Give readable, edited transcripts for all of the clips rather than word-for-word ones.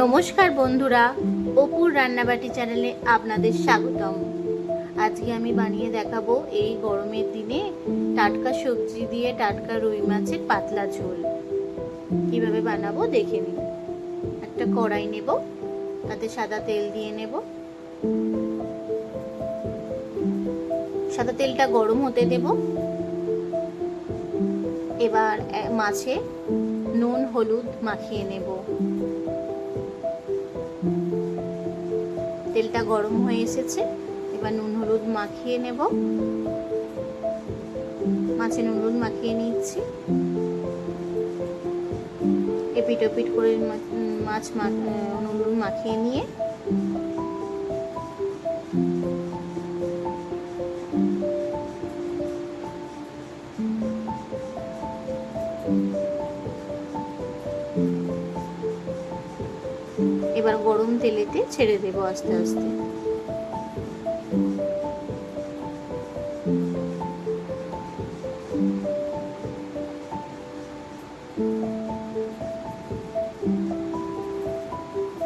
নমস্কার বন্ধুরা, অপুর রান্নাবাটি চ্যানেলে আপনাদের স্বাগতম। আজকে আমি বানিয়ে দেখাবো এই গরমের দিনে টাটকা সবজি দিয়ে টাটকা রুই মাছের পাতলা ঝোল। কিভাবে বানাবো দেখে নিন। একটা কড়াই নেব, তাতে সাদা তেল দিয়ে নেব। সাদা তেলটা গরম হতে দেব। এবার মাছে নুন হলুদ মাখিয়ে নেব। তেলটা গরম হয়ে এসেছে, এবার নুন হলুদ মাখিয়ে নেব। মাছে নুন হলুদ মাখিয়ে নিচ্ছি। এপিট ওপিট করে মাছ নুন হলুদ মাখিয়ে নিয়ে এবার গরম তেলেতে ছেড়ে দেব আস্তে আস্তে।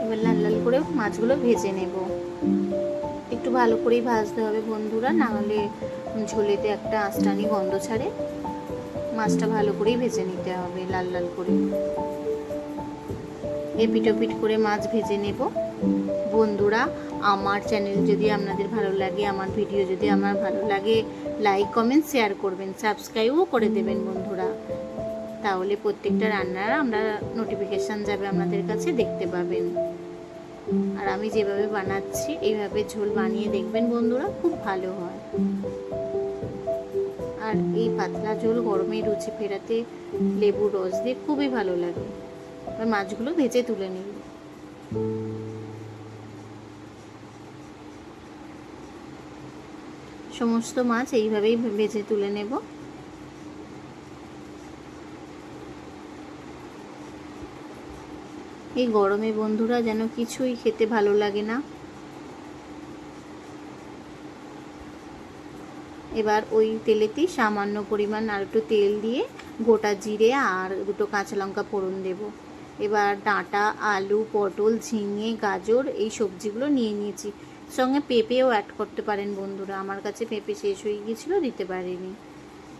এবার লাল লাল করে মাছগুলো ভেজে নেব। একটু ভালো করেই ভাজতে হবে বন্ধুরা, না হলে ঝোলেতে একটা আঁচটানি গন্ধ ছাড়ে। মাছটা ভালো করেই ভেজে নিতে হবে লাল লাল করে। এপিট ওপিট করে মাছ ভেজে নেব। বন্ধুরা, আমার চ্যানেল যদি আপনাদের ভালো লাগে, আমার ভিডিও যদি আমার ভালো লাগে, লাইক কমেন্ট শেয়ার করবেন, সাবস্ক্রাইবও করে দেবেন বন্ধুরা। তাহলে প্রত্যেকটা রান্নার আমরা নোটিফিকেশান যাবে আপনাদের কাছে, দেখতে পাবেন। আর আমি যেভাবে বানাচ্ছি এইভাবে ঝোল বানিয়ে দেখবেন বন্ধুরা, খুব ভালো হয়। আর এই পাতলা ঝোল গরমে রুচি ফেরাতে লেবুর রস দিয়ে খুবই ভালো লাগে। এবার মাছগুলো ভেজে তুলে নিই। সমস্ত মাছ এইভাবেই ভেজে তুলে নেব। এই গরমে বন্ধুরা যেন কিছুই খেতে ভালো লাগে না। এবার ওই তেলেতেই সামান্য পরিমাণ আর একটু তেল দিয়ে গোটা জিরে আর দুটো কাঁচা লঙ্কা ফোড়ন দেব। এবার ডাঁটা, আলু, পটল, ঝিঙে, গাজর এই সবজিগুলো নিয়ে নিয়েছি। সঙ্গে পেঁপেও অ্যাড করতে পারেন বন্ধুরা, আমার কাছে পেঁপে শেষ হয়ে গিয়েছিলো, দিতে পারিনি।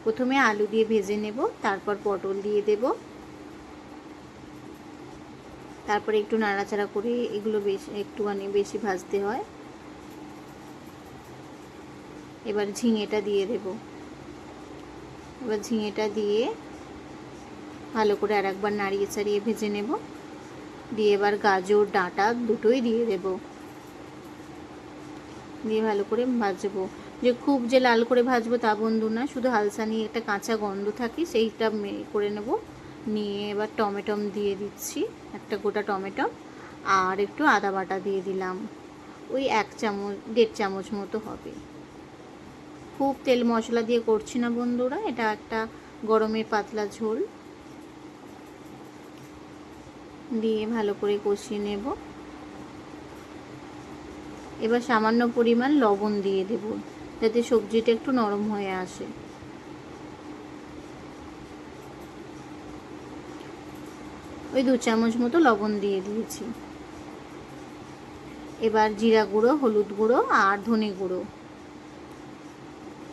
প্রথমে আলু দিয়ে ভেজে নেব, তারপর পটল দিয়ে দেব, তারপরে একটু নাড়াচাড়া করে এগুলো একটুখানি বেশি ভাজতে হয়। এবার ঝিঙেটা দিয়ে দেব। এবার ঝিঙেটা দিয়ে ভালো করে আর একবার নাড়িয়ে চাড়িয়ে ভেজে নেব। দিয়ে এবার গাজর, ডাঁটা দুটোই দিয়ে দেব। দিয়ে ভালো করে ভাজবো। যে খুব যে লাল করে ভাজবো তা বন্ধু না, শুধু হালসানি একটা কাঁচা গন্ধ থাকে সেইটা করে নেব। নিয়ে এবার টমেটো দিয়ে দিচ্ছি, একটা গোটা টমেটো, আর একটু আদা বাটা দিয়ে দিলাম। ওই 1-1.5 চামচ মতো হবে। খুব তেল মশলা দিয়ে করছি না বন্ধুরা, এটা একটা গরমের পাতলা ঝোল। দিয়ে ভালো করে কষিয়ে নেব। এবার সামান্য পরিমাণ লবণ দিয়ে দেব, যাতে সবজিটা একটু নরম হয়ে আসে। ওই 2 চামচ মতো লবণ দিয়ে দিয়েছি। এবার জিরা গুঁড়ো, হলুদ গুঁড়ো আর ধনে গুঁড়ো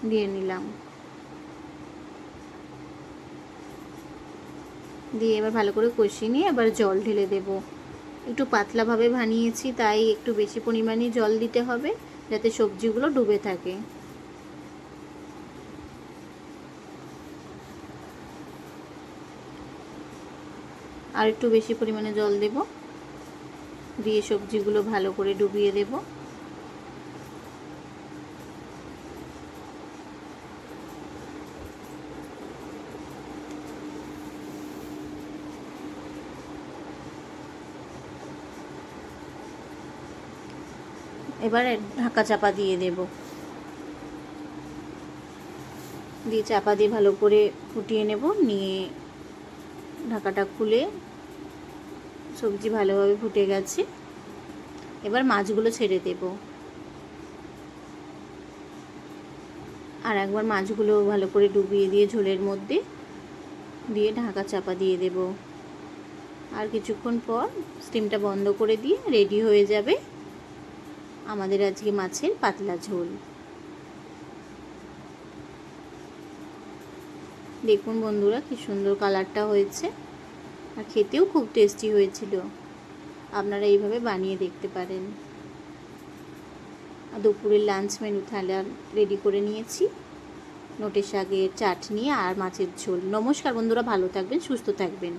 দিয়ে নিলাম। দিয়ে এবার ভালো করে কষিয়ে নিয়ে এবার জল ঢেলে দেব। একটু পাতলাভাবে বানিয়েছি, তাই একটু বেশি পরিমাণে জল দিতে হবে, যাতে সবজিগুলো ডুবে থাকে। আর একটু বেশি পরিমাণে জল দেব, দিয়ে সবজিগুলো ভালো করে ডুবিয়ে দেব। এবারে ঢাকা চাপা দিয়ে দেব। দিয়ে চাপা দিয়ে ভালো করে ফুটিয়ে নেব। নিয়ে ঢাকাটা খুলে সবজি ভালোভাবে ফুটে গেছে, এবার মাছগুলো ছেড়ে দেব। আর একবার মাছগুলো ভালো করে ডুবিয়ে দিয়ে ঝোলের মধ্যে দিয়ে ঢাকা চাপা দিয়ে দেব। আর কিছুক্ষণ পর স্টিমটা বন্ধ করে দিয়ে রেডি হয়ে যাবে আমাদের আজকে মাছের পাতলা ঝোল। দেখুন বন্ধুরা কি সুন্দর কালারটা হয়েছে, আর খেতেও খুব টেস্টি হয়েছিল। আপনারা এইভাবে বানিয়ে দেখতে পারেন। দুপুরের লাঞ্চ মেনু থালা রেডি করে নিয়েছি, নোটে শাকের চাটনি আর মাছের ঝোল। নমস্কার বন্ধুরা, ভালো থাকবেন, সুস্থ থাকবেন।